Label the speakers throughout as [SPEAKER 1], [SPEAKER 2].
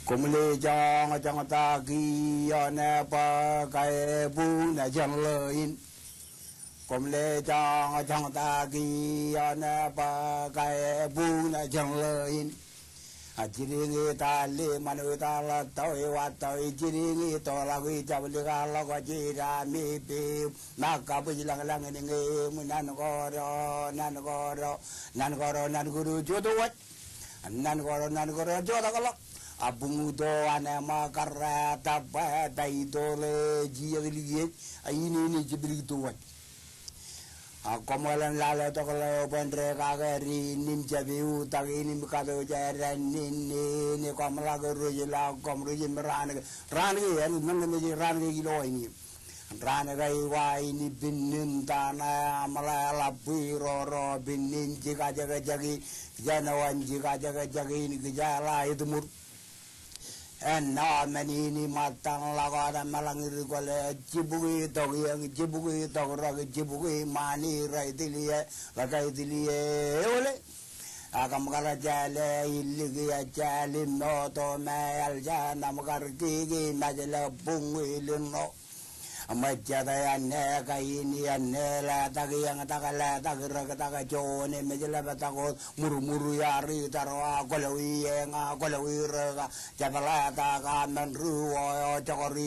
[SPEAKER 1] Kumle jang ta ki ne pa kai bu na jang le in. Kumle jang ta ki ne pa kai bu na jang le in. Jiringi ta le manu ta la toi wa toi jiringi to la wi ja li ga la ga ji ra mi pi na ka bu lang lang ni nge mu nan go ro nan guru jo do wat nan go ro jo da ga la abung do ane ma karra ta ba dai do le ji ya li ye ai ni jibri do wat Komolan lala to kalau pendre kagari nin jabiu tagi nin kado jaran nin komla guru jila komru jin ran ya nang me ran ge kilo ini ran gai wa ini binin tana amala labu ro binin jika jaga jagi janawan jika jaga jagi ini gejala itu mur mani ni matang laga dan malangir gole jibugi to rag jibugi mani rai dilie lagai dilie ole agam kala jale iligi jale no to mayal jana makar gigi najala bungi lino amajada yanne kaini yanne la tagi yang takala tagira taga jone mejela batago muru yari tarwa golawi nga golawi raga jabala taga manruo jogor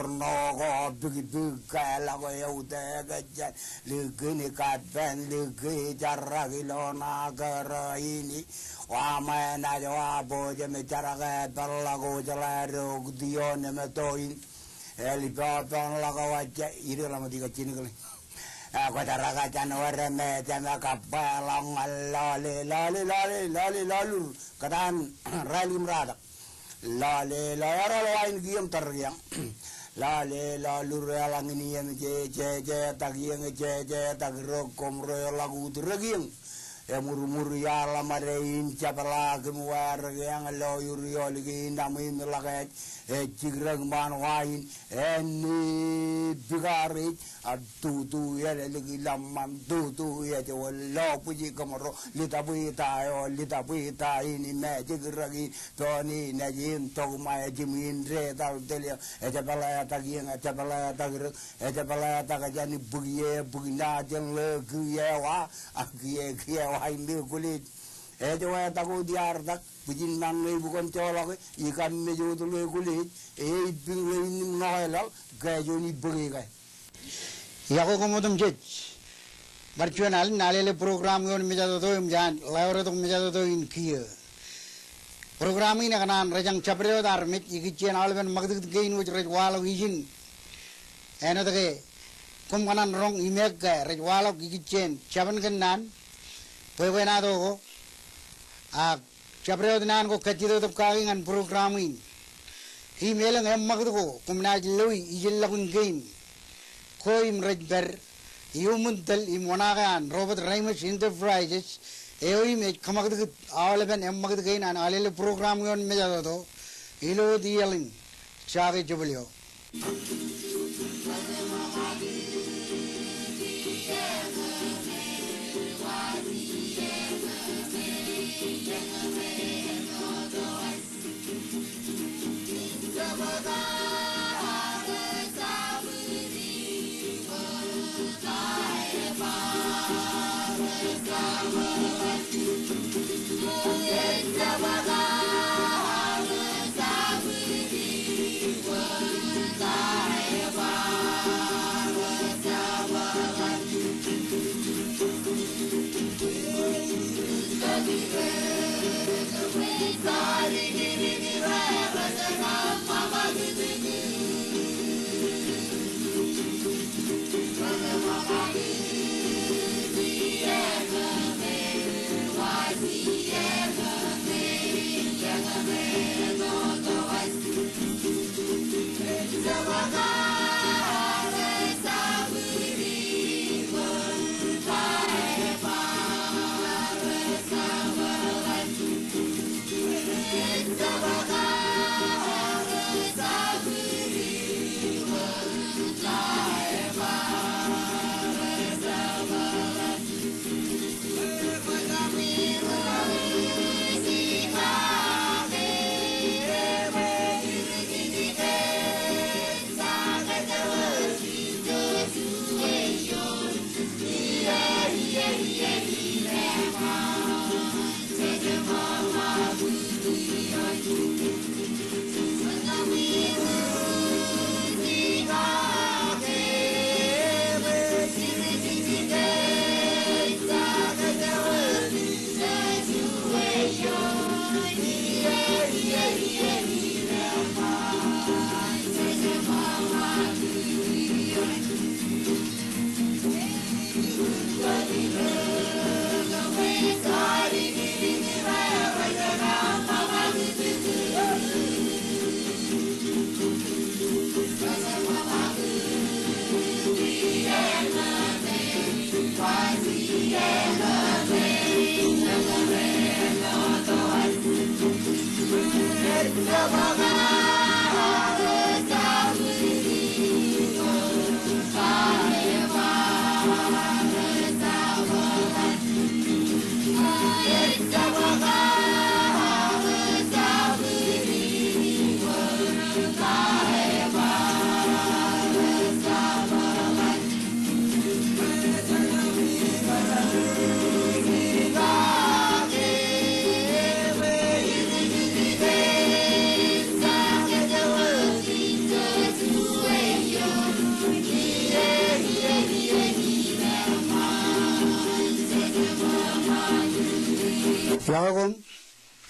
[SPEAKER 1] no go bigi kala go yaude gajan ligini kadben ligi jaragi lona gara ini wa mana jwa boje me jaraga dalago jalaro dione metoin Elipatan laga wajah iri lama tiga cini kali. Aku cara kaca nuara me jama kapalang lalu katan rally meradak. Lale lain giam tergiang. Lalu relang ini yang je tagiang je tagirokom lagu tergiang. Muru ya lamarein capala kemuar yang lo yuri lagi namin lagat cigrang man wain ni bigari tu ya lagi lamam tu ya lo puji kamaro lita buita ini me cigragi toni najin to mai jimin re tal telia capala tagajani bugina jeng le giyewa Haimbil kulit, jawa tahu diardak, bujin nang bukan colok, ikan meju tu kulit, bingkai ini menolak, gaya joni berikai.
[SPEAKER 2] Ya aku kemudian jet, berjualan nalele program yang meja tu jangan, lawar tu meja tu inkiya. Program ini kan rejang capre dar met, ikian alban magdut gain which rejwalo izin, eno take, kum kanan rong imek gay rejwalo ikian, caban kanan. Pwede na to Siyempre nan ko kachito to kagingan programin. Email ang magdo ko kung najiloy ijil lakun gain. Ko imrejber iumuntal imonakayan Robert Ramos Enterprises image kamagdo awalaban magdo gain an alele program yon meja to ilo dialin chage jubulyo.
[SPEAKER 3] Bye.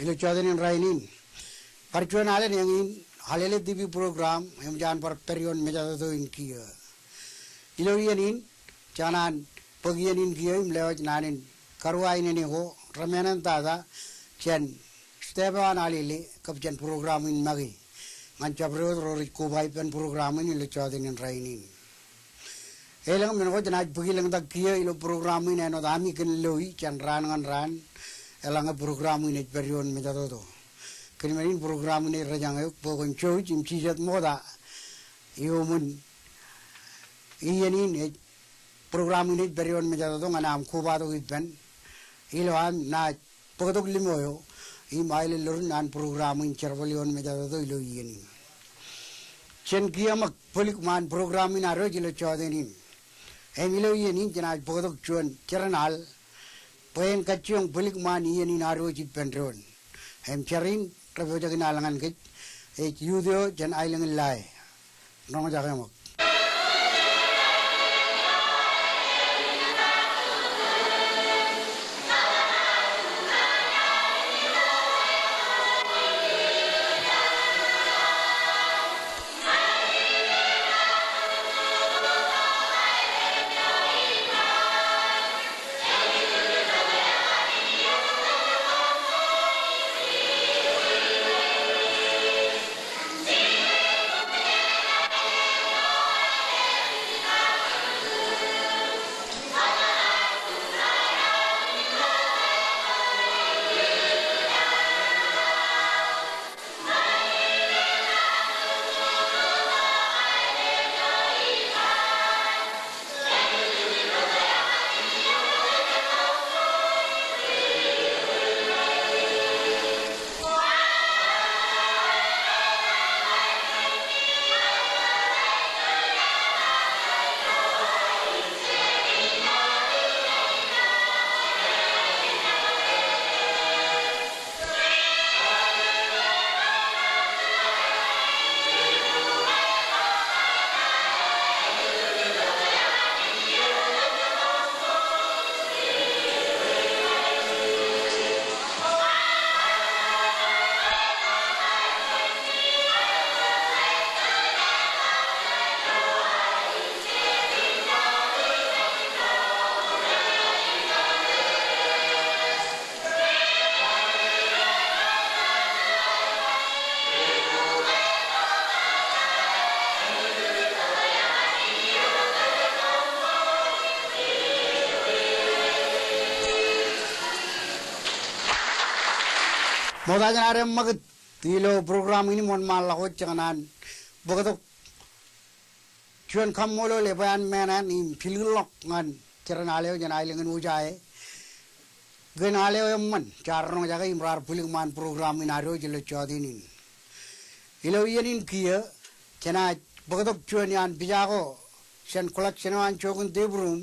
[SPEAKER 2] ilo chodenin rainin parchuan alen yang in halele TV program yang jangan per perion meja to in kia ilo yanin janan pagianin kia im lewat nanin karuain ini ho ramenan tada chen stepan alile kapjan program in magi ngancapro rori kubai pen program ini ilo chodenin rainin elang menko janaj pagilang tak kia ilo program ini no dami ken loi chan ran ngan ran elang program ini perion meja to kemarin program ini rajang pokon coy cim cijat moda iumun ini program ini perion meja to nganam kuba to ipen ilwan na pokotok limoyo I maile lor nan program in cervalion meja to ilo ini chen kiamak polik man program in aro jilo chodenin emilo ini janaj pokotok chuan ceranal poen kaciong polik man ini aro jipenron em charin Tapi jaga nalangan kit, yudio jan ailang lai, nong jaga mak. Moda janare mag tilo program ini mon mal lakot janganan bokatok chuan kamolo lebayan menan im pilulok ngan ceranale jan ailengan ujae genale man charno jaga imrar puling man program inaro jelo chodinin ilo yenin kia chana bokatok chuan yan bijago sen kolak senawan chogun debrum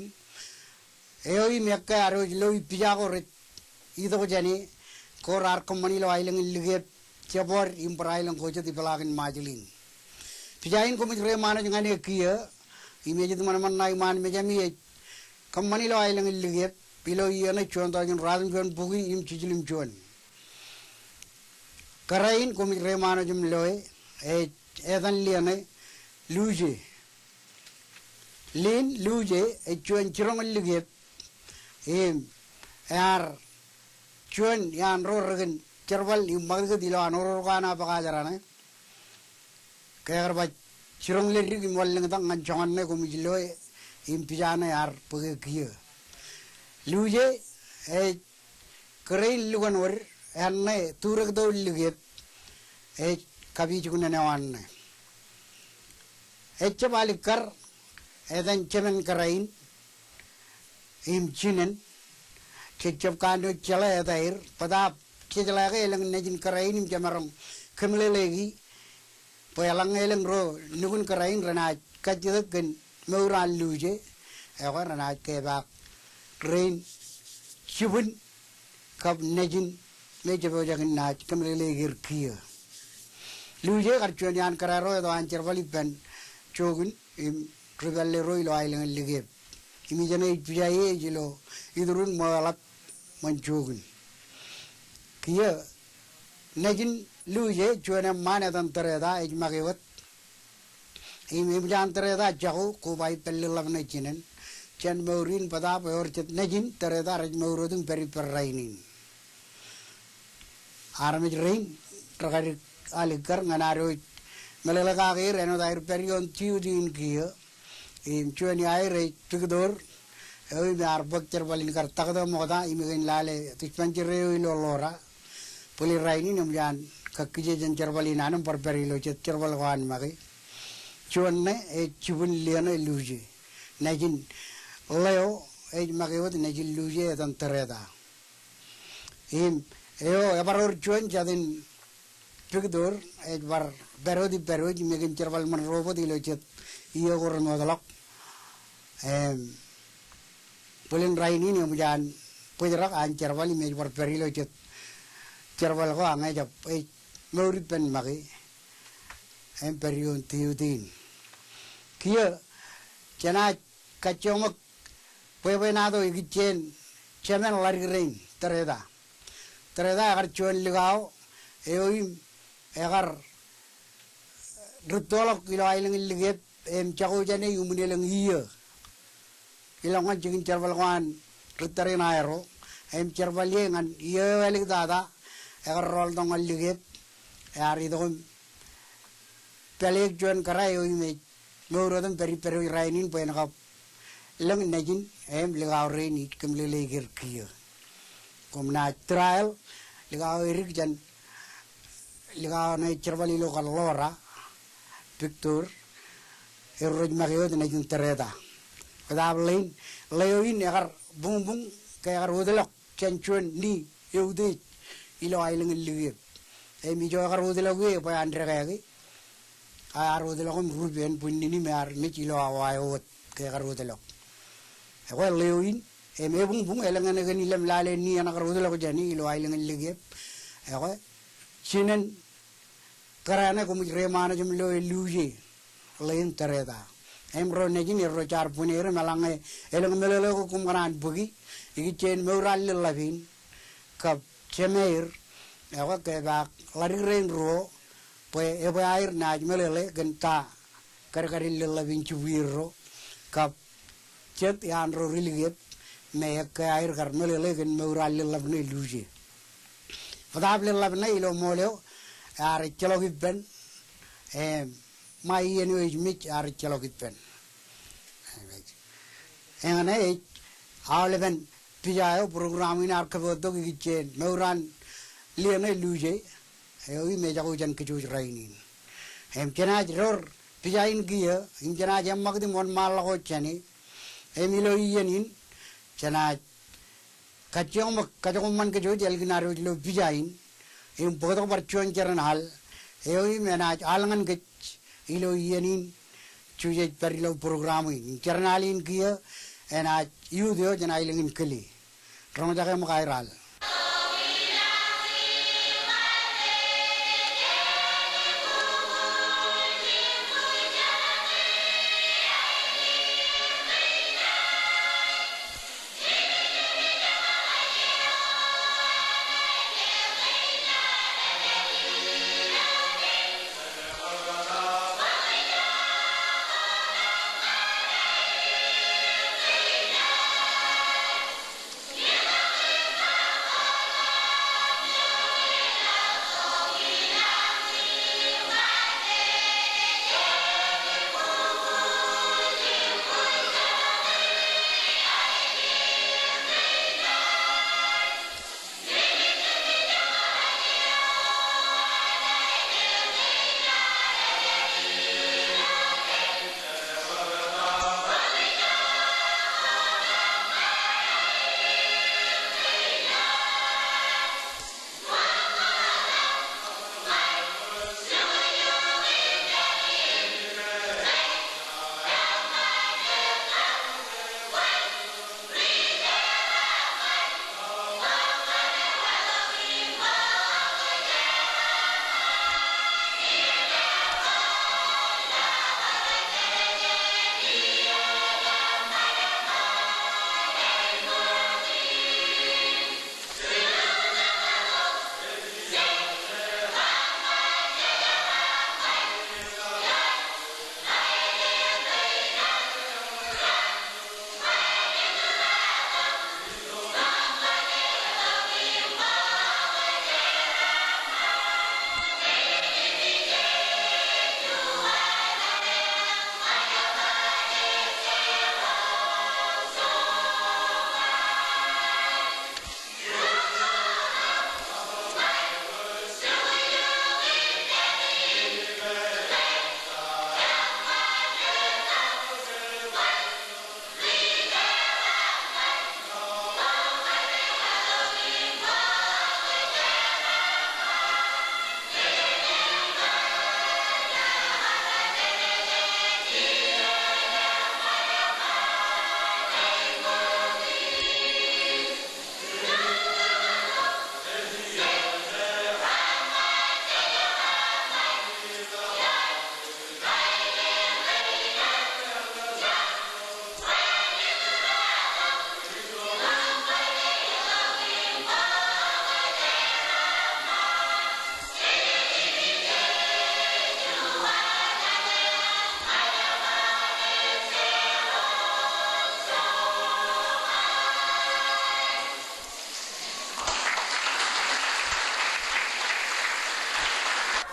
[SPEAKER 2] eoi mekka aro jelo bijago ret ido jani korar company lo ailang ligep cebor imprailang ko jati pelagin majlin pijain ko mitre mana jangane kia image tu mana nai man me jami company lo ailang ligep pilo yana chuan ta jun radun chuan bugi im chijlim chuan karain ko mitre mana jum loe edan liane luje lin luje chuan chirong ligep yar chuan yan rorgen cerwal imag dilo anor kana pakajarane kaya ba chirong le rig molleng tang nganchongan ne kumijlo impijana yar page kiye luje krein lugan or anne turag do luget kabi chukune nawan balikar edan chemen karain im chinen cecap kando cela ya tair pada cecela ke elang nejin karain im jamarong kemle lagi poyalang elang ro nugun karain rana kacil kan meuran luje aku rana kebak rain cibun kap nejin meja pojakin naj kemle lagi kia luje karcuan yan kararo itu ancer balipan cogun im riballe roi lo ailang lagi ini jana ipjai jilo idurun malap mancogun kia najin luje chuana mana tan tereda ej magewat im jan tereda jago ko bai pellam na chinen chan maurin pada por chet najin tereda raj maurudung peri perrainin arame rein terkari alikar nganaro melaka ge reno dair perion tiudin kia im chuani aire tugdor oi biar bakter balin kar takdo moda imigin lale tispanjire ilo lora puli raini nam jan kakije jan cherbali nanam par perilo chet cherbal wan magi chuanne e chubun liana luje najin leo e magi wot najin luje tan tereda im eo ebaror chuan jadin tugdor e bar berodi migin cherbal man robot ilo chet iyo goron modalok Pulin raini ni mujan pujerak an cerwali me por perilo chet cerwal ko angai jap ngori pen magi perion tiudin kia chana kachomak pepe nado igichen chemen lari rein tereda agar chuan ligao eoim agar rutolok ilo ailing liget chago jane yumunelang iya ilangan jingin cerbalwan rutarin aero cerbalye ngan iya walik dada agar rol dong liget ari dong pelek juan karai oi me ngorodan peri rainin poen kap lang najin ligaw rein it kem lelegir kia komna trial ligaw erik jan ligaw na cerbali lokal lora Victor eroj magewet najin tereda kadab lain leoin agar bung kayak udelok cencuan ni yaude ilo ailing liget mi jo agar udelok we pa andre kaya ar udelok ruben punini me ar mi ilo awayot kayak udelok ako leoin me bung elangan gani lam lale ni anak udelok jani ilo ailing liget ako sinen karana ko remana jum lo luje lain tereda ro nejin ro char punere malange elang melelo ko kumran bugi igi chen meural lavin kap chemeir ewa ke ba lari rein ro pues e ba air na melele genta kar lavin chuwiro kap chet yan ro riliget me ke air kar melele gen meural lavne luje padab lavne ilo moleo ar chelo giben mai enu mich ar chelo giben engane awleven pijayo program in arkabodo gichen meuran liene luje eoi me jago jan kichu rainin kena ror pijain gia kena jammak di mon mal ko chani emilo yenin chana kachong man kichu jelginaro lo pijain bodo barchuan charan hal eoi mena alangan gech ilo yenin chuje perilo program in charnalin kia ena yudio jana ilingin keli romajaga makairal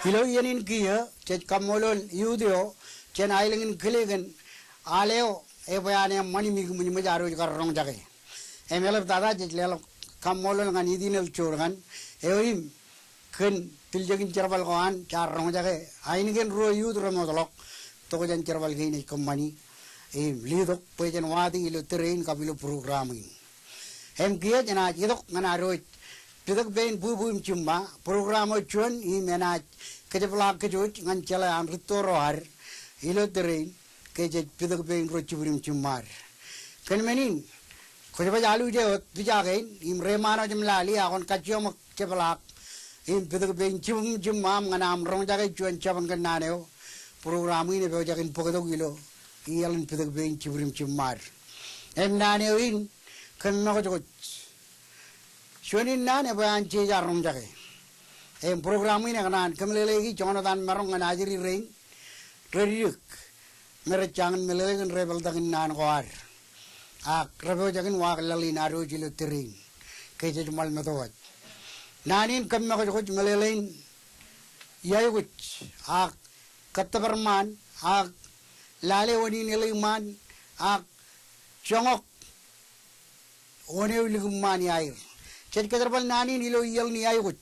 [SPEAKER 2] ilo yanin kiya chet kamolol yudio chen ailingin kiligen aleo e bayane mani mi muni majaro karrong jage emelab dada chet lelo kamolol ngan idinel chorgan eoim ken tiljagin cerbal koan carrong jage ainigen ro yud ro modolok to jan cerbal gini komani lidok pejen wadi ilo terrain kabilo programming kiya jana idok ngana ro pidak bein bubum cumba programo chuan I mena kejepla kejuj ngan chala an ritoro har ilo terrain keje pidak bein ro chibrim cummar ken menin kojaba jalu je bijagain imre mano jumlali akon kachom kepla pidak bein cumam ngana am rong jagai chuan chaban kan naneo program ini be jagin pokodo gilo ialin pidak bein chibrim cummar naneo in kan no jo Shuanin nan apa anci jarum jake. Program ini kanan kemelelegi Jonathan Marong kan ajari rain. Reduk. Merecangan melelegi rebel takin nan koar. Rebel jakin wak lali naru jilu terin. Kece jumal metawat. Nanin kami makajukut melelegi. Yayukut. Katabarman. Lale wani niliman. Jongok. Wani uliman yair. Chet keterbal nani nilo iyal ni ayugut.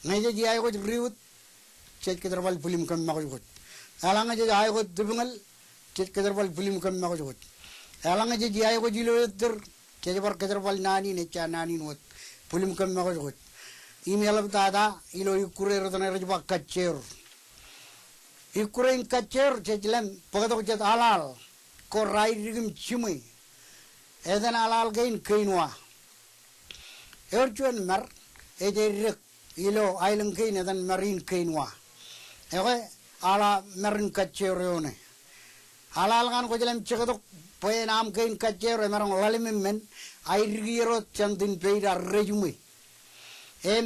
[SPEAKER 2] Ngaja ji ayugut riut. Chet keterbal pulim kam makujut. Alanga ji ayugut dubungal. Chet keterbal pulim kam makujut. Alanga ji ayugut jilo ter. Chet bar keterbal nani necha nani nuot. Pulim kam makujut. Email tada ilo ikure rotana rajba kacer. Ikure in kacer chet lem pagatok chet alal. Ko rai rigim chimui. Eden alal gain kainwa. Erjuan mer, ederek ilo ailang kain dan marin kainwa. Ala merin kacerione. Ala algan ko jalan cekadok poe nam kain kacero merong lalimmen airgiro candin peida rejumi.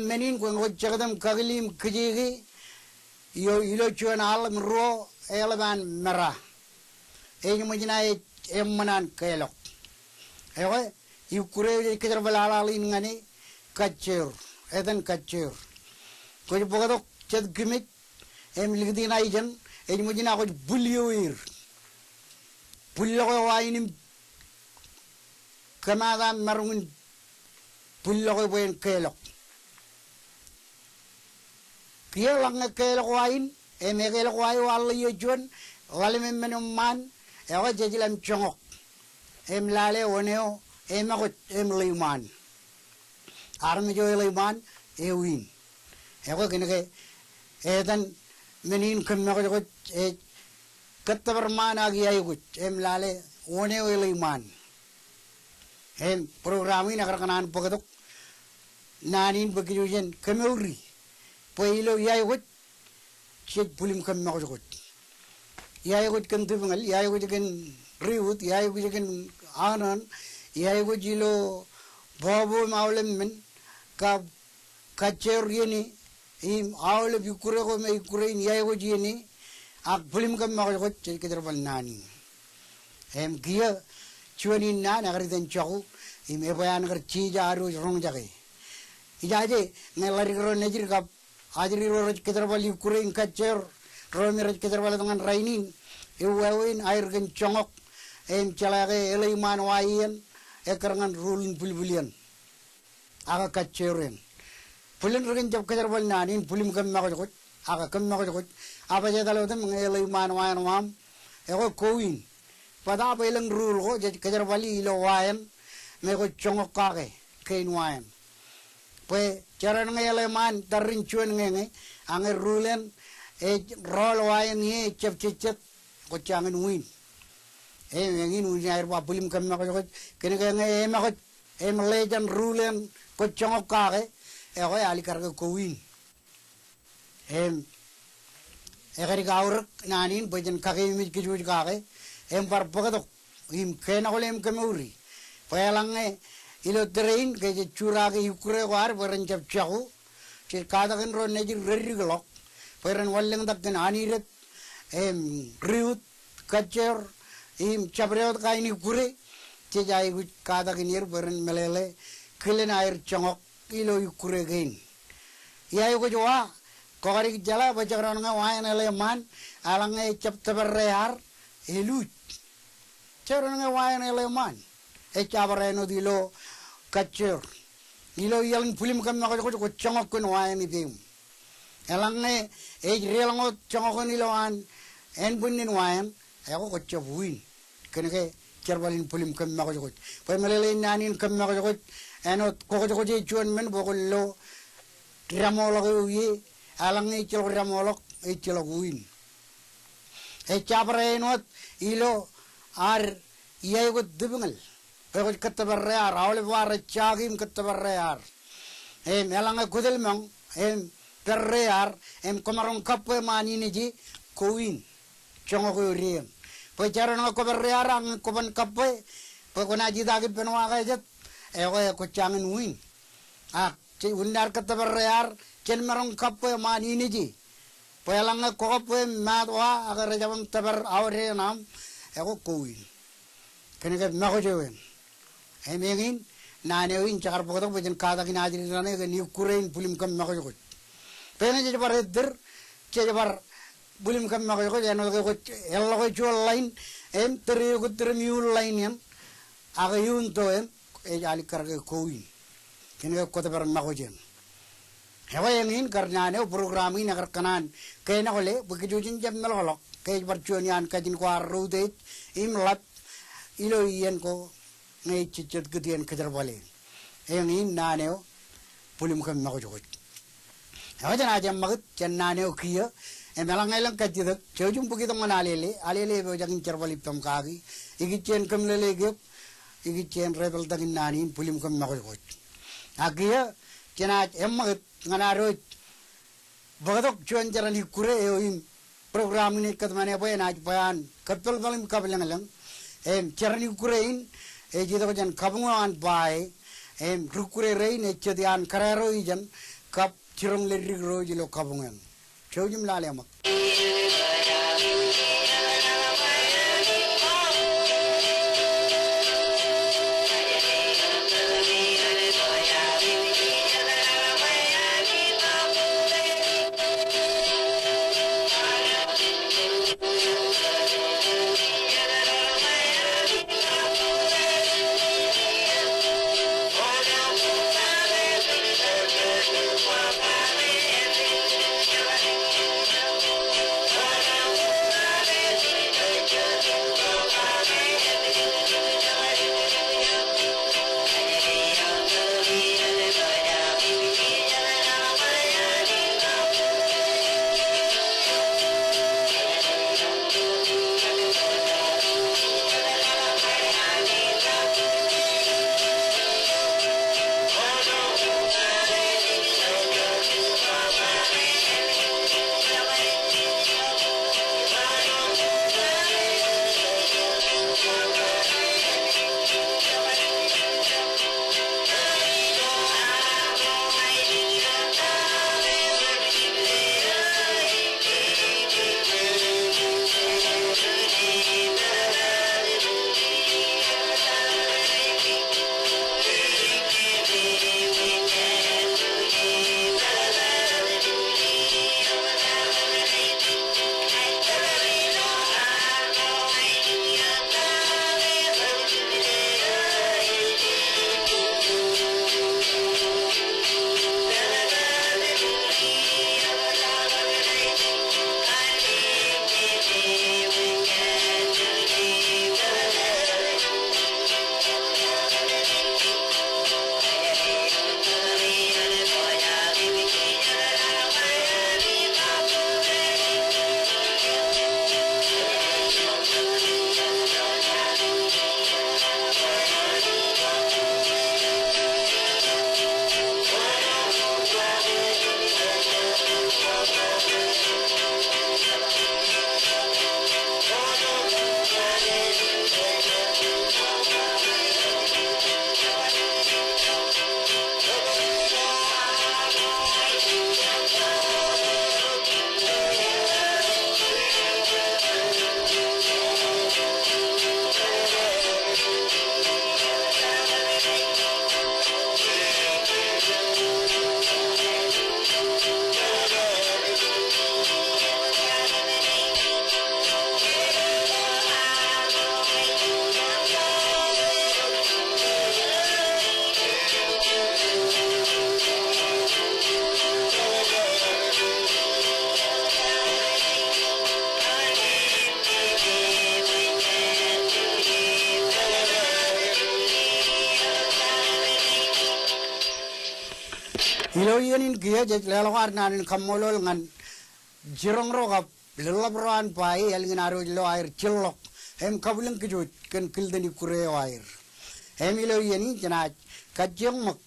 [SPEAKER 2] Menin ko ngo cekadam kaglim kejigi yo ilo chuan alam ro eleban mera. Mujina emmanan kelok. Ikure kejar balalin ngani kacer, eden kacer. Kau bogadok ced gimit, ligdi naijan, mujina kau bulioir. Bulio kau wainim kemadan marungun bulio kau boyen kelok. Kia langga kelok wain, kelok wain wala yojuan, wala menuman, jajilam congok. Lale oneo. Makot liman. Army jo liman win. Kena ke dan menin makot katabarman agi ayugut lale one liman. Program ini kanan pagatok nanin begijujen kemuri. Poilo ayugut cek pulim makot. Ayugut kan tubengal, ayugut kan riut, ayugut kan anan. Yaigo jilo bobo maulem men ka kacer yeni aule bikure ko me ikure yaigo jini ak bulim kam ma ko cey keterbal nani kia chuani na nagari den chaku e bayan gar chi jaru rong jage ijaje ngelari ro nejir ka ajri ro keterbal ikure kacer ro mi ro keterbal dengan rainin ewawin air gen chongok chalage eleiman waien Ekerangan rolling pulbulian, aga kaceren. Pulin regen jab kejar bal nanin pulim kam makot, aga kam makot. Apa je dalam tu mengelai man wam, ego kowin. Pada apa ilang rule ko jadi kejar bali ilo wayan, meko congok kake kain wayan. Pue cara ngelai man tarin cuan ngenge, angin rulen roll wayan ye cep cecet, ko cangen win. Yang ini air wapulim kami makot kena kena makot melejan rulen kocong kake kau ali karga kowin kari kaur nanin bajan kake mi kejuj kake par pagatok kena kolem kemuri payalange ilo terrain ke cura ke ukure war baran cap caku cir kata kan ron nejir reri gelok paran waleng tak kan aniret riut kacer cabrewat kaini kure cejai gut kata kinir beren melele kelen air congok ilo kure gain ya yo joa kokari jala baca orang ngawain eleman alang cep teberrear elut cara ngawain eleman cabareno dilo kacur dilo yang pulim kam ko congok kun wain itim alang relango congok nilo an en bunin wain ako ko cebuin kenake cerbalin pulim kam ko pamelele nanin kam ko enot ko cuan men bokollo ramolog ye alang celo ramolog celo guin cabarenot ilo ar iya ko dubungal ko katabarrear awle war chagim katabarrear alang kudel mang perrear komarong kappe mani neji koin chongo ko riem pacaran ko berrear ang koban kappe ko naji dagi penwa gajet ko changin win undar katabarrear chen marong kappe mani neji palang ko kappe matwa agar jawang tabar awre nam ko koin kenega nako jewen emengin nanewin cakar pokok bajan kata kini ajri nane ke niu kurein pulim kam nako jokot pene je bar eder je bar pulim kam nako jokot eno ko ello ko chol lain teri ko termiul lain yan aga yun to jali karge koin kenega ko tabar nako jen hewa yengin karena ne program ini agar kanan kena kole begitu jam melolok kayak percuanian kajin ko arude imlat ilo yen ko ngay cicet gedian kejar balik yang ini naneo pulim kam nako jokot hewa jan aja maget jan naneo kia melang ngelang kajit jauh begitu menalele alele bojang kejar balik pem kaki ikicen kam lele gep ikicen rebel tagin nanin pulim kam nako jokot agia cina maget nganarot bagadok cuan jaran ikure eoim program ini katmane apa enaj bayan kapel balim kabelang lang jaran ikurein jito ko jan kabungan bai rukure rein chedian karero ijan kap cirong lerri roji lo kabungan chojim lale amak yenin kia je lelo karnan kamolol ngan jirong ro kap lelabroan pai elgin aro lo air cilok hem kabulang kejut kan kildani kure air hem ilo yeni jana kajeng mak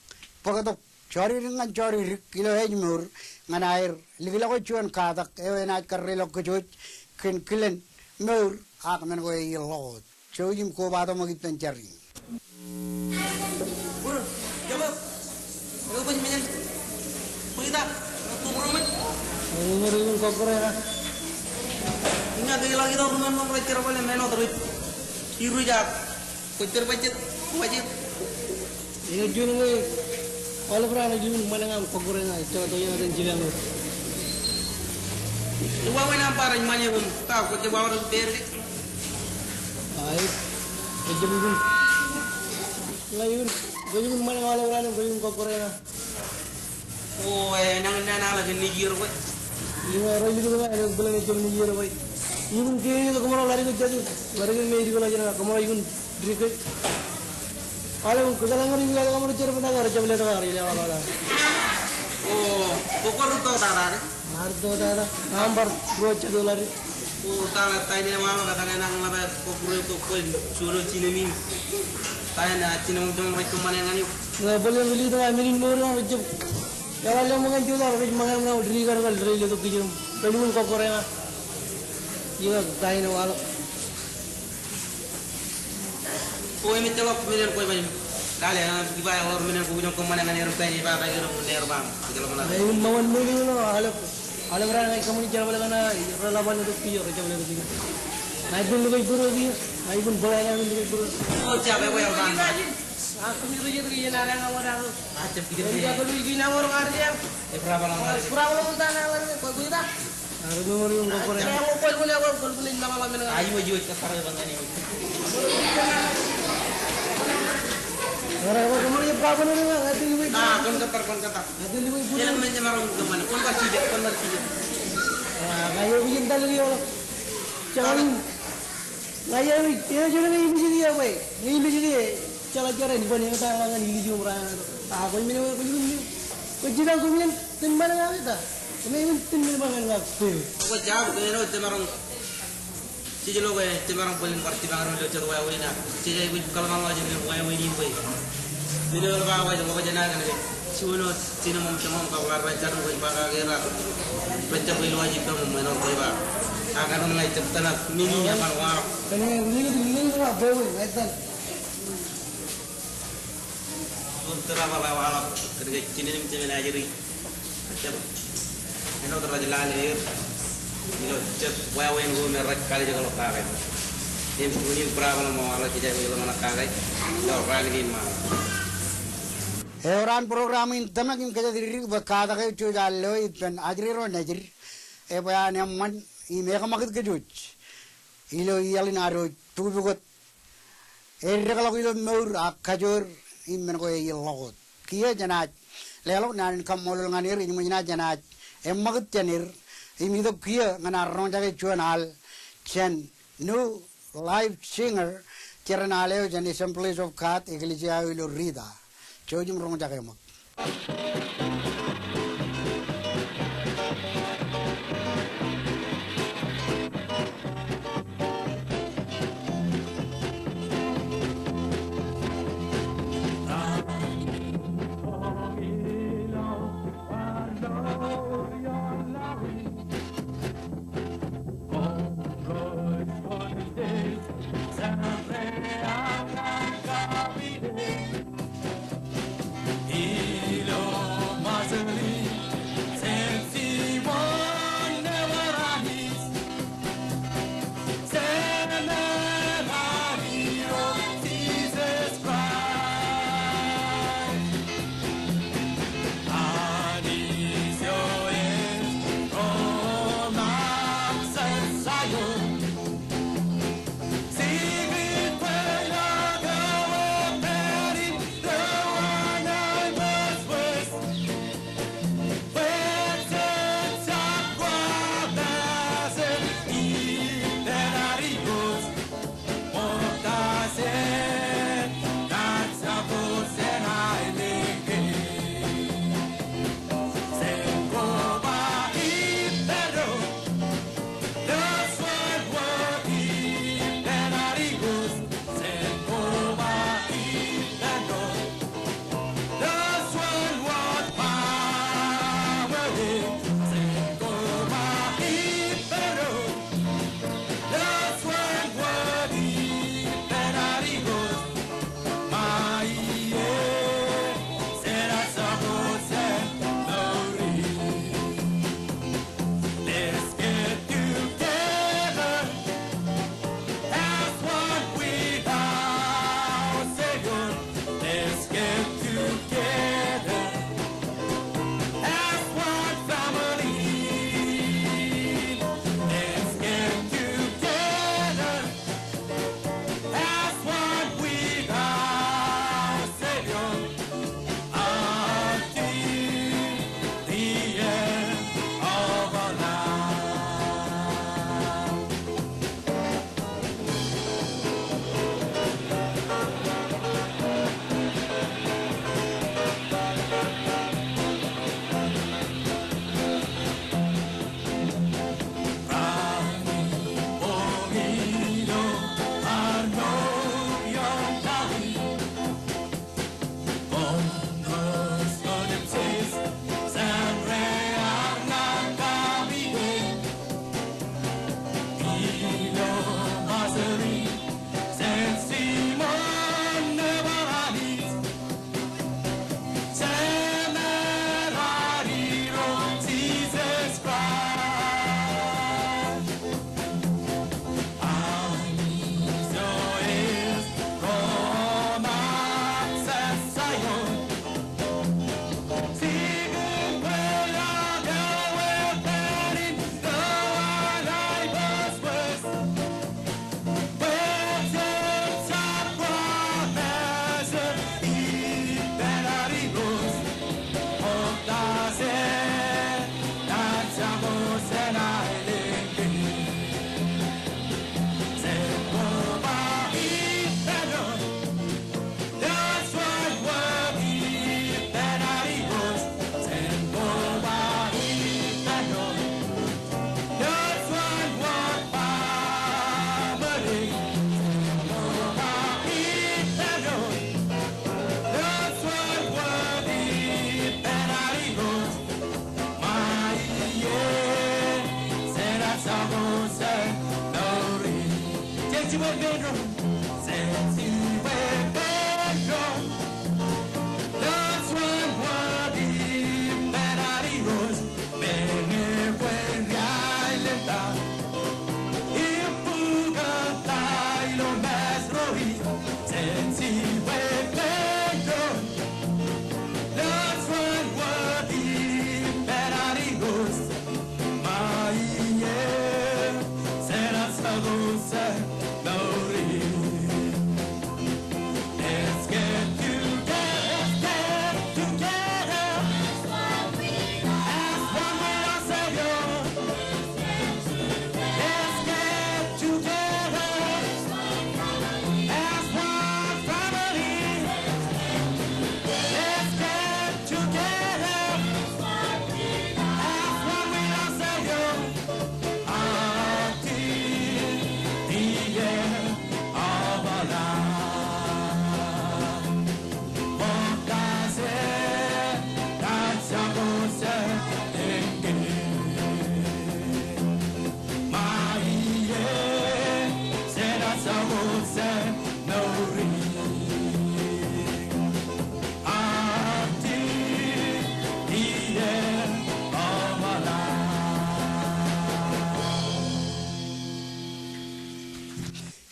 [SPEAKER 2] pagatok cari dengan cari kilo hejmur ngan air ligila ko cuan katak ewenat karrelo kejut kan kilen mur ak men ko yelo chojim ko bado magit pencari
[SPEAKER 3] Coba, coba penyemen, kita, turun men.
[SPEAKER 4] Ngeri kokore.
[SPEAKER 3] Ini ada lagi tuh rumah mau belajar apa nih meno terus, iru jak, kucur budget.
[SPEAKER 4] Ini jun ngi, kalau berani jun mana ngam kokore ngai, coba tuh yang ada jiran lu.
[SPEAKER 3] Dua mana apa orang mana pun, tahu kucur bawa orang beri.
[SPEAKER 4] Ayo, kerja jun. Lain, jun mana kalau berani jun kokore ngai.
[SPEAKER 3] Oh, nang lagi nigir gue.
[SPEAKER 4] Ini orang juga kan ada bulan itu nigir boy. Ibu kini itu kemana lari ke jadi, lari ke media kalau jadi kemana ibu diri kalau kedalam hari ini kalau kamu cari pendagang harus beli tahu hari ini awal-awal.
[SPEAKER 3] Oh, pokok itu tahu
[SPEAKER 4] Harto dah, hampir $2
[SPEAKER 3] Oh, tahu tadi nama katanya nang apa pokok itu pokok suruh Cina min. Tanya Cina mungkin mereka mana yang ini.
[SPEAKER 4] Nggak boleh beli tuh, ambilin murah macam. Kalau mau nganjuk dah, harus mangan mau diri kan diri itu kirim. Kalau mau kau koreng, iya kain awal.
[SPEAKER 3] Oh, ini celok minen kau macam. Kali kita orang minen kau punya kemana yang orang kain ibarat orang minen bang. Kalau mana?
[SPEAKER 4] Ini mau beli lo, alam orang kamu ni jalan balik na, relawan itu pior, jalan balik itu. Naik pun lebih buruk dia, naik pun bolanya lebih buruk.
[SPEAKER 3] Oh, siapa yang bang?
[SPEAKER 4] Aku ni rujak rujak nara ngawan aku.
[SPEAKER 3] Macam kita
[SPEAKER 4] Jadi aku ni gina orang kerja.
[SPEAKER 3] berapa lama?
[SPEAKER 4] Kurang lama tanah orang kau kita. Harus nomor yang kau koreng. Aku kau punya kau punya nama lama dengan.
[SPEAKER 3] Ayo aja ke sana bang ini.
[SPEAKER 4] Orang kau kemarin berapa ni dengan? Hati lebih.
[SPEAKER 3] Ah, kon kata.
[SPEAKER 4] Hati lebih buruk.
[SPEAKER 3] Jangan main marong kemana? Kon bersijak.
[SPEAKER 4] Ngayon bikin tali dia. Jangan. Ngayon, dia jangan ini dia apa? Ini dia. Cara-cara di mana kita langan ini cuma orang. Aku ini aku ini. Kau jiran kau ini timban apa kita? Kau ini timban apa enggak?
[SPEAKER 3] Kau jawab kau ini tu marong. Cici lo kau tu marong paling parti bang orang lucu kau ini nak. Cici kau kalau malu aja ni kau ini kau. Jadi kalau bawa aja kau jangan kan. Suno cina mau cuma kau keluar baca kau pakai gerak. Baca kau lu aja kau mau menor kau bah. Akan orang lain cepat nak mini apa luar.
[SPEAKER 4] Kau ini apa bawa? Aitan.
[SPEAKER 3] Terapa lawal kerja Cina ni macam mana jadi macam ini terus jalan ini cek wawen gue merek kali juga lokal kan ini punya berapa lama ala kita juga mana kali orang lagi mah
[SPEAKER 2] Euran program in tamakin kaja diri bakada kayo chujalo ipan ajriro najir e bayan yamman I meka makit kejuj ilo iyalin aro tubugot errekalo ilo meur akajur imen ko yelokot kia janaj lelok nan kamolol nganir ini menjana janaj emmagut janir ini to kia nganar rong jage chuanal chen new live singer cheranale jan assemblies of kat iglesia ilo rida chojum rong jage mak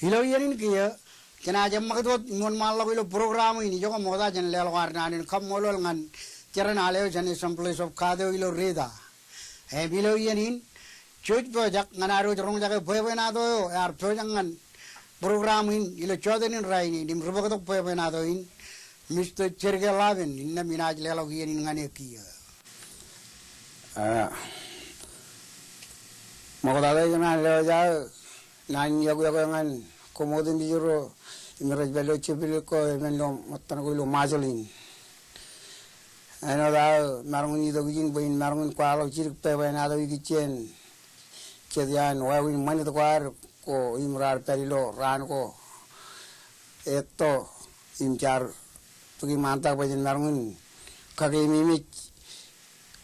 [SPEAKER 2] Ilo yerin kiya kena jam magadot mon mallo ilo program ini joka moda jan lel warna nin kam molol ngan jaran aleo jani some place of kado ilo reda e bilo yerin choj project nganaro jorong jaga boy na do yar project ngan program in ilo chodenin raini dim rubagadok boy na do in Mr. Cherge Laven inna minaj lelo yerin ngane kiya
[SPEAKER 1] Magadada jana leo ja nan yago ngan komodin di juro imeraj belo chepil ko menlo matan ko lo mazolin ano da marungun ido gin boin marungun kwalo chirik pe na do gichen chedian wawin mani to kwar ko imrar perilo ran ko eto imchar tugi manta bajin marungun kage mimi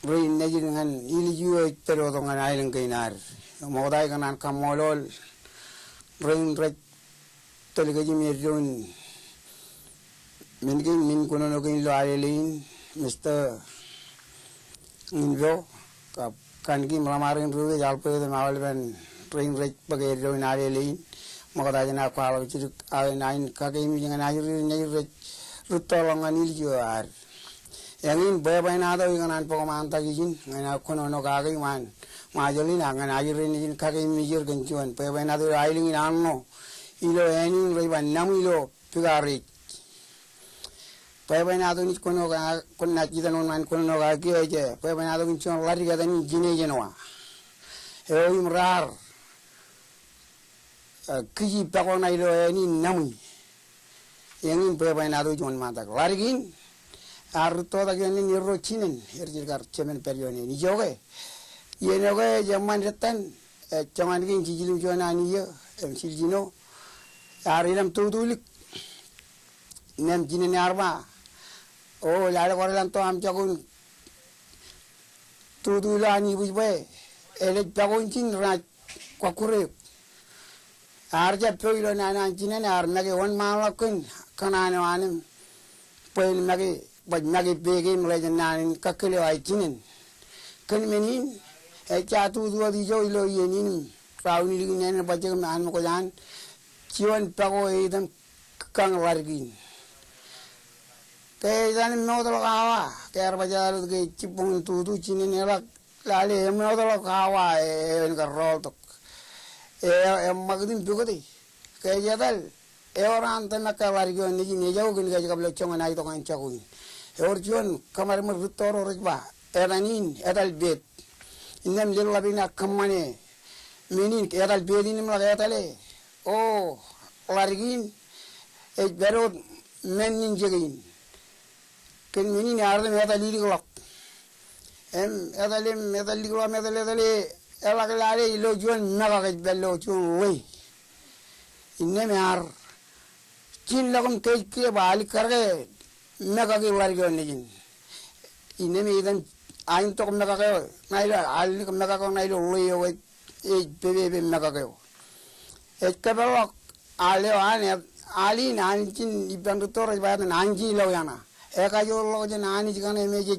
[SPEAKER 1] rin nejin ngan ili juo pero to ngan ailen kainar modai kanan kamolol rin rek talaga jimirjon min kuno no kin lo alelin Mr. Injo kan ki malamarin ruwe jalpe de mawalben rin rek bagai lo alelin magada jana kwalo chir ay nain kage mi jana ayuri nei rek rutolongan iljo ar yangin beba na do nganan pokomanta gijin ngana kuno no kage man majolin angan ayuri ni kage mi jir ganjuan beba na do ailing anno ilo enin riban namilo pigari pebe na do ni kono ga konna kita non man kono ga geje pebe na do ni chon lari ga dani jine jenwa e o imrar kiji pago na ilo enin nami yengin pebe na do jon mata lari gin ar to da gen ni ro chinen erjir gar chemen perione ni joge yenoge jaman retan jaman gin jijilu jona ni yo em siljino Arinam tutulik nem jinin arba oh lala korelan to am jagun tutulani bujbe ele jagun chin ra kwakure arja proilo nana jinen ar mage on malakun kanana anim pen mage baj mage bege mlejan nanin kakele ay jinen kan menin e chatu duwa di jo ilo yenin rauni linen bajeg man ko jan Cion pago idam kang wargin. Kaya jan modal kawa, kaya bajar ke cipung tutu cini nelak lali modal kawa engarol tok. Magdin juga deh. Kaya jadal orang tanah kawargion ni jauh gini kaja kabel congan ay tokan cakuin. Cion kamar mertor orba. Eranin edal bet. Inam jel labina kamane. Menin edal bedin malah edale. Oh, largin berot menin jegin ken menin arde medali glok medali glok medali elaglare ilo jon naga ke bello chun we inne mar chin lagum ke bali karge naga ke largon nijin inne me idan ain tok naga ke naila al naga ko nailo we e bebe naga ke ekabelok aleo ali nanjin ibang tutor bayat nanji lo yana eka jo lo je nani jikan eme je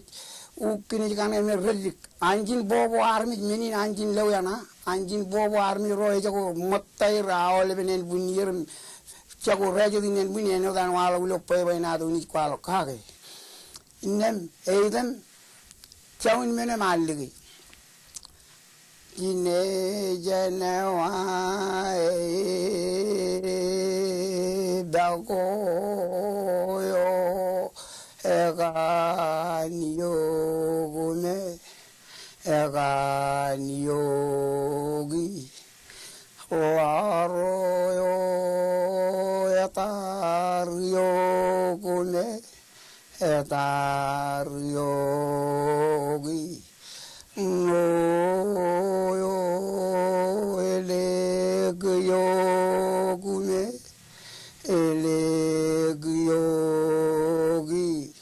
[SPEAKER 1] ukini jikan eme redik anjin bobo army meni anjin lo yana anjin bobo army ro e jago mottai raole benen bunir jago rejo dinen bunien no dan wala ulo pe bayna do ni kwalo kage inem eidem chawin mene maligi ine janawa dago yo ega niyogi waro yo etar yogi no yo eleg yogi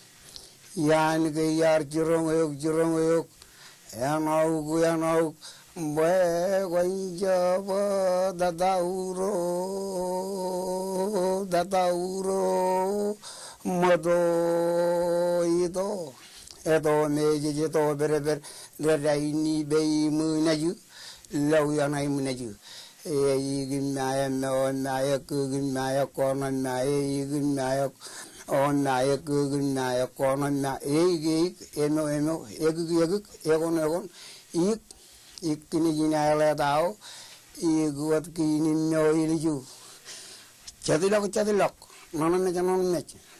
[SPEAKER 1] yan ge yar jurong yok yanau be gonjaba dadauro mado ido edo meje to bereber deraini be munaju law yanai munaju gimaya no nayak gimaya konan nayak on nayak gimaya konan na eno egon ikini jinayala tao iguat kini no iliju chadilok nonon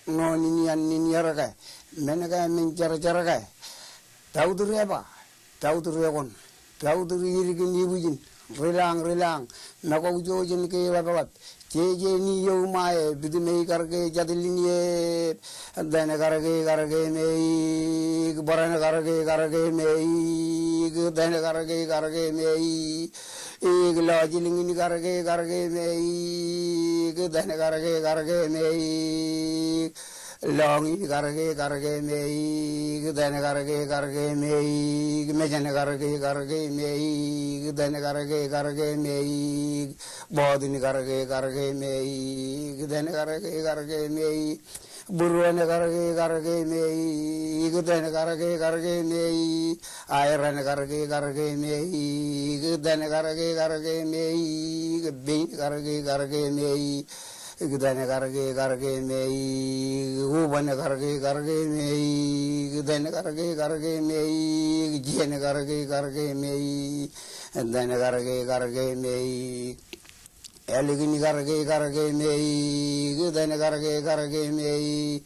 [SPEAKER 1] no nini araka menaka men cara tauduri egon tauduri irigin ibujin rilang nako ujojin ke labalat jeje ni yo mae bidme karge jadilini dana karge mei barana karge mei dana karge mei ig lojilingini karge mei dana karge mei longi karge mei dana karge mei mejana karge mei dana karge mei bodini karge mei dana karge mei buruane karge mei dana karge mei ayran karge mei dana karge mei bin karge mei dana karge mei uban karge mei dana karge mei jene karge mei dana karge mei eligini karge mei dana karge mei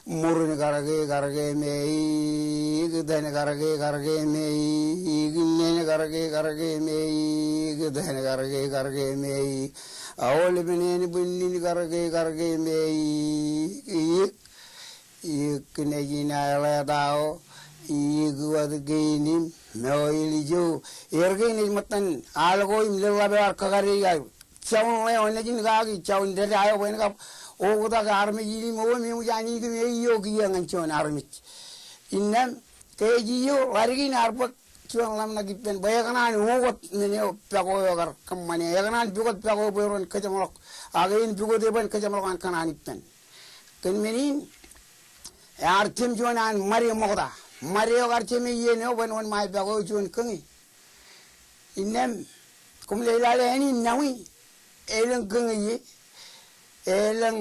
[SPEAKER 1] murni karge mei dana karge mei ginene karge mei dana karge mei awol beneni bunni karge mei ikne jinala dao iguad genim noiliju ergeni matan algo imlela bar kagari ga chawon le onajin gagi chawon de ayo wen ka oguda garme yini mo mi mujani de yogi yang chon armi innam kejiyo wargin arpak chon lam na gipen bayagana ni ogot ne pago yogar kamane yagana bigot pago boron kajamlok again bigo de ban kajamlok an kanani pen ken menin yar tim jonan mari mogoda mari yogar tim yene ban won mai pago chon kangi innam kum le lale ni nawi elang kangi elang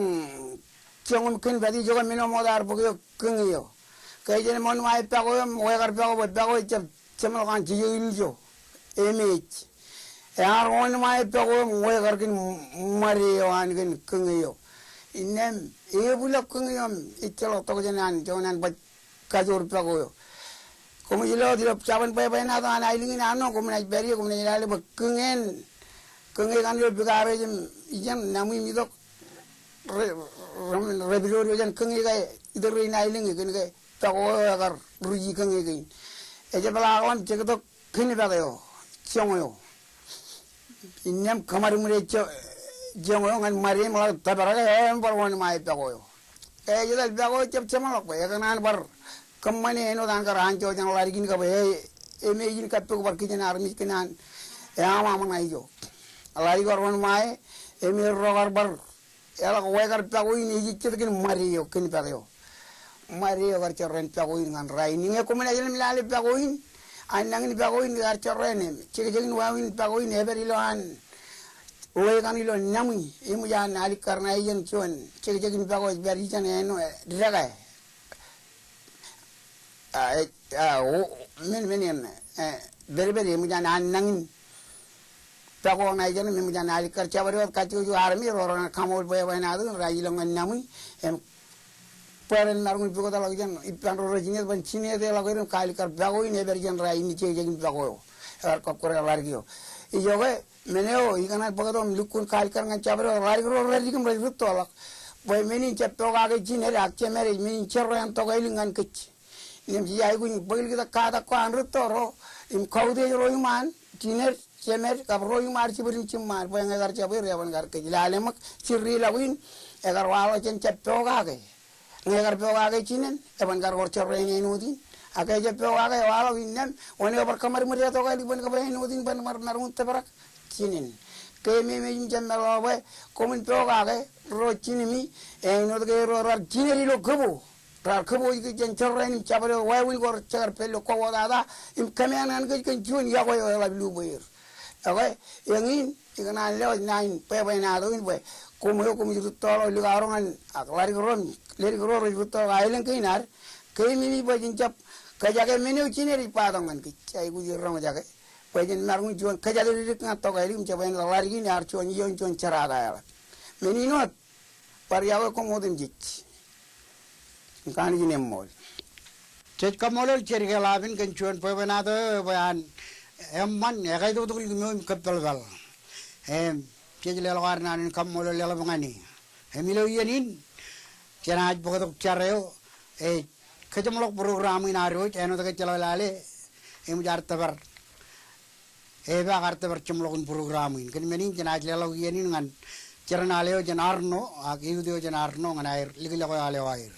[SPEAKER 1] chong ken badi jogan mino modar bogo kangi yo kayjene mon mai pago yogar pago chemel kan jiyo emech yar on mai pago moy garkin mari wan gen kangiyo inem ebula kangiyo itelo to janan jonan ba kajor pago yo komo jilo dilo chaban bay na da na ilingi na no komo na beri komo na ile ba kangen kan yo bigare jem ijan namu midok rebiro jan kangi ga idor na ilingi gen ga pago agar ruji kangi ga eje balawan jegoto kini bagayo chongoyo innyam kamar mure chongoyo ngan mari mala tabaraga em barwan mai pagoyo eje dal pago chemalo ko yaganan bar kammane eno dan kar hanjo jang lari gin ka be eme gin ka pe bar kijen armi kinan ya mama naijo alai gorwan mai emi rogar bar ela ko wegar pagoin hiji kin mario kin pagyo mario gar chorren pagoin ngan rai ni ko mena yel milale pagoin anang ni pagoin gar chorren chigin wawin pagoin eberi loan Uwe kan ilo nyamui imu jan ali karna iyan chuan chigin pagoin beri chan eno draga men beri imu jan anang Pago na ijan mi mujan ali kerja baru kacau ju army orang kamu boleh na tu rai longan nyamui peren narung ipu kota lagi jan ipan rojingnya ban cine de lagi rum kali kar pago ini berjan rai ini cegin pago kop kore lagi yo ijo ke meneo ikana pago tom lukun kali kar ngan cabar rai rai kum rai ruto alak boy meni cepto kage cine rak cemere meni cerro yang toga ilingan kecil nem si ai kun bagil kita kata ko an ruto ro im kaude roiman cine Cemer kabro yung marci berin cimar, po yang egar caber ya ban gar ke jilale mak cirri lawin egar walo cen cepto kage, egar peo kage cinen, eban gar gor cerre ini nudin, akai cepto kage walo innem, oni kabar kamar meriah to kali ban kabar ini nudin ban mar narun teberak cinen, ke me cem melawe komin peo kage ro cinimi, nod ke ro cineri lo kebu. Rar kebo iki jen cerre ini caber wawin gor cer pelo ko wada im kamianan ke juin ya ko la lu boyer. Okay, yang ini ikan lewat nain, pepe na tu ini, kumu itu tolo liga orangan, lari koron itu tolo ailen kinar, kini mini bajin cap, kajaga mini ucine di padangan, kicai gujir orang kajaga, bajin narung juan, kajaga di dekat toko ini, capain lari gini arcuan ion cuan ceraga ya, mini not, pariawa komodin jit, kan gini mol,
[SPEAKER 2] cek kamolol cerita labin kencuan pepe na tu bayan Emman ya kayak itu ngomong kapal gal. Jadi lelakar nanin kamu lelak mengani. Milo yanin, jangan aja begitu careo. Kecemlok program ini naruh, eno tak kecil lale. Jar tabar. Bakar tabar cemlokun program ini. Kan menin jangan aja lelak yanin ngan. Jangan aleo jangan arno, akiu dia jangan arno ngan air. Lagi lelak aleo air.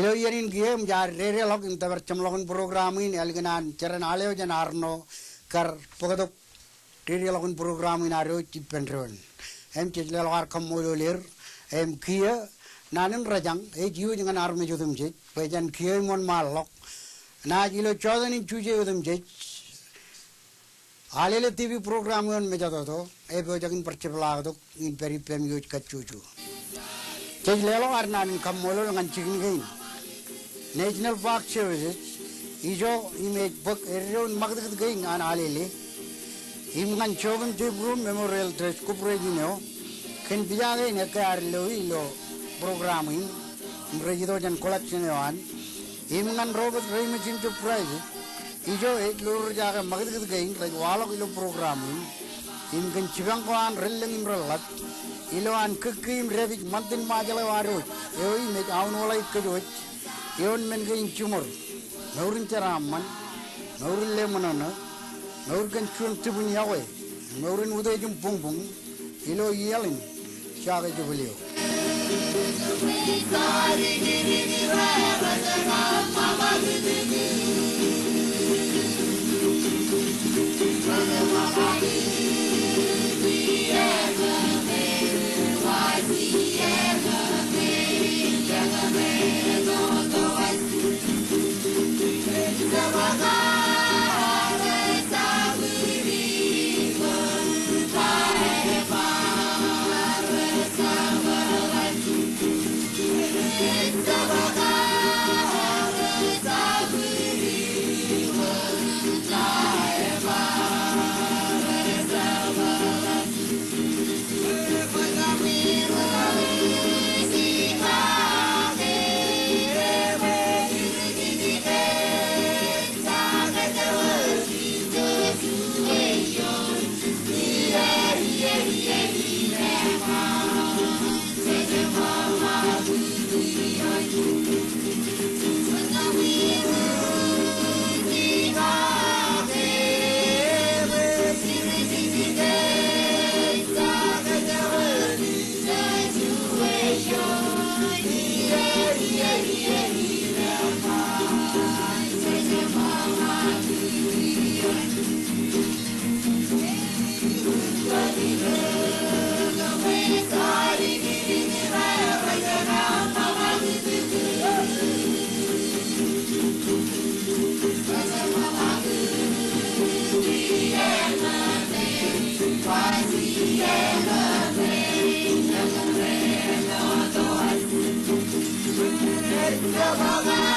[SPEAKER 2] Ilo yarin game jar rere log im tabar cemlokun program ini algenan ceren aleo jan arno kar pogadok rere logun program ini aro cipenron cedle logar kamulolir kia nanen rajang jiu jangan arme jodum je pejan kia mon malok na jilo chodan in chuje jodum je alele TV program yon mejato to bojagin percepla to in peri pem yuj kacucu cedle logar nanen kamulol ngan chikin gain National Park Services ijo image book eron magdagat gaing an alele imngan chogan tibrum memorial trust kuprejino ken bijaga ne kar lo ilo programming mrejido jan collection yan imngan robot remix enterprise ijo ek lor jaga magdagat gaing like walo ilo programming in Chibang Kwan Relling Imrelat, Iloan Kukim Revik Mantin Majala Waro, Eoi make Aunola Kajot, Eon Mengain Chumor, Norin Charaman, Norin Lemonana, Norgan Chun Tibun Yawe, Norin Udajum Pung, Ilo Yelling, Chaga Jubilio.
[SPEAKER 5] Come on.